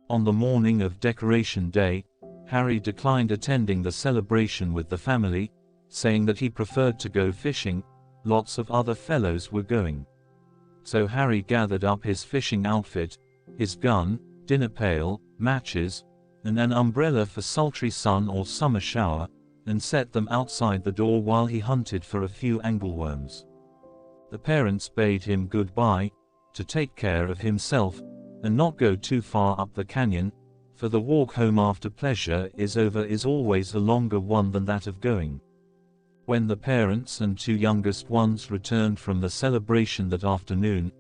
On the morning of Decoration Day, Harry declined attending the celebration with the family, saying that he preferred to go fishing. Lots of other fellows were going. So Harry gathered up his fishing outfit, his gun, dinner pail, matches, and an umbrella for sultry sun or summer shower, and set them outside the door while he hunted for a few angleworms. The parents bade him goodbye, to take care of himself, and not go too far up the canyon, for the walk home after pleasure is over is always a longer one than that of going. When the parents and two youngest ones returned from the celebration that afternoon,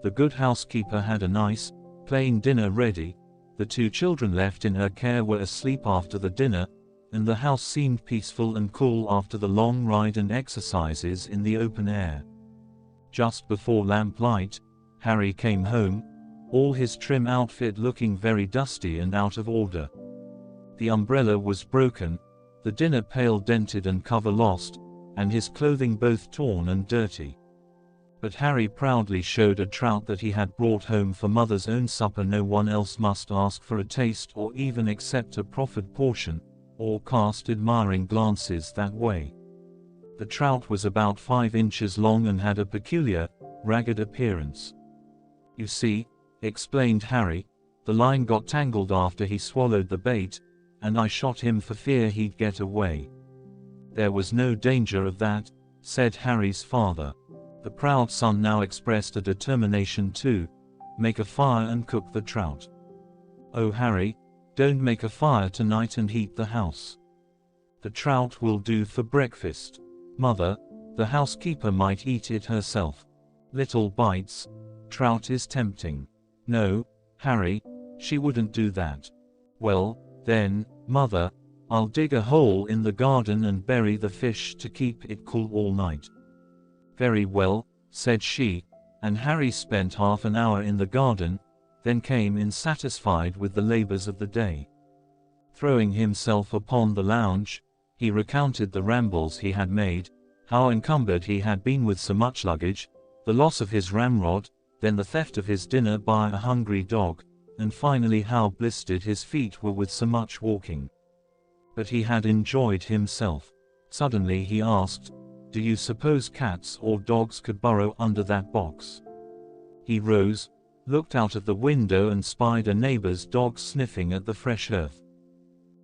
the good housekeeper had a nice, plain dinner ready. The two children left in her care were asleep after the dinner, and the house seemed peaceful and cool after the long ride and exercises in the open air. Just before lamplight, Harry came home, all his trim outfit looking very dusty and out of order. The umbrella was broken, the dinner pail dented and cover lost, and his clothing both torn and dirty. But Harry proudly showed a trout that he had brought home for Mother's own supper. No one else must ask for a taste or even accept a proffered portion, or cast admiring glances that way. The trout was about 5 inches long and had a peculiar, ragged appearance. "You see," explained Harry, "the line got tangled after he swallowed the bait, and I shot him for fear he'd get away." "There was no danger of that," said Harry's father. The proud son now expressed a determination to make a fire and cook the trout. "Oh Harry, don't make a fire tonight and heat the house. The trout will do for breakfast. Mother, the housekeeper might eat it herself. Little bites. Trout is tempting." "No, Harry, she wouldn't do that." "Well, then, Mother, I'll dig a hole in the garden and bury the fish to keep it cool all night." "Very well," said she, and Harry spent half an hour in the garden, then came in satisfied with the labors of the day. Throwing himself upon the lounge, he recounted the rambles he had made, how encumbered he had been with so much luggage, the loss of his ramrod, then the theft of his dinner by a hungry dog, and finally how blistered his feet were with so much walking. But he had enjoyed himself. Suddenly he asked, "Do you suppose cats or dogs could burrow under that box?" He rose, looked out of the window and spied a neighbor's dog sniffing at the fresh earth.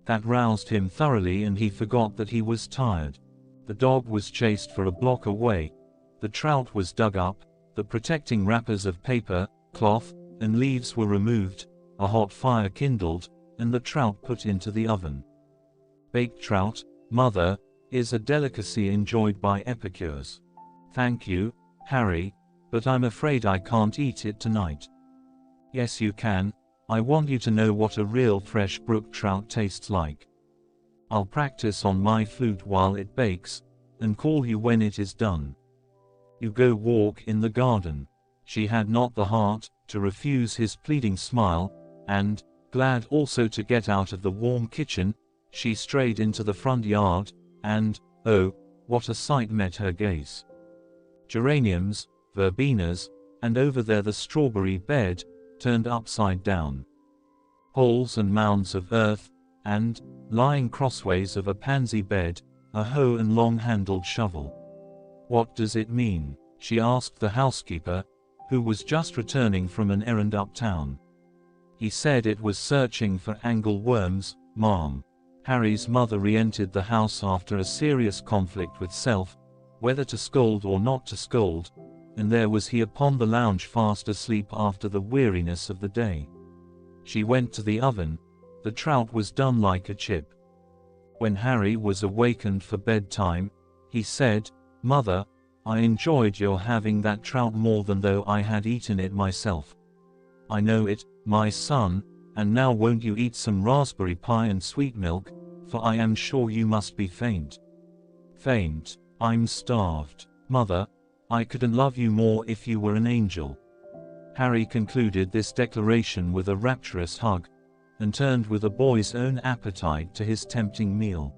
That roused him thoroughly and he forgot that he was tired. The dog was chased for a block away, the trout was dug up, the protecting wrappers of paper, cloth, and leaves were removed, a hot fire kindled, and the trout put into the oven. Baked trout, Mother, is a delicacy enjoyed by epicures. "Thank you, Harry, but I'm afraid I can't eat it tonight." "Yes you can, I want you to know what a real fresh brook trout tastes like. I'll practice on my flute while it bakes, and call you when it is done. You go walk in the garden." She had not the heart to refuse his pleading smile, and, glad also to get out of the warm kitchen, she strayed into the front yard, and, oh, what a sight met her gaze! Geraniums, verbenas, and over there the strawberry bed, turned upside down. Holes and mounds of earth, and, lying crossways of a pansy bed, a hoe and long-handled shovel. "What does it mean?" she asked the housekeeper, who was just returning from an errand uptown. "He said it was searching for angleworms, ma'am." Harry's mother re-entered the house after a serious conflict with self, whether to scold or not to scold, and there was he upon the lounge fast asleep after the weariness of the day. She went to the oven. The trout was done like a chip. When Harry was awakened for bedtime, he said, "Mother, I enjoyed your having that trout more than though I had eaten it myself." "I know it, my son, and now won't you eat some raspberry pie and sweet milk, for I am sure you must be faint." "Faint? I'm starved. Mother, I couldn't love you more if you were an angel." Harry concluded this declaration with a rapturous hug, and turned with a boy's own appetite to his tempting meal.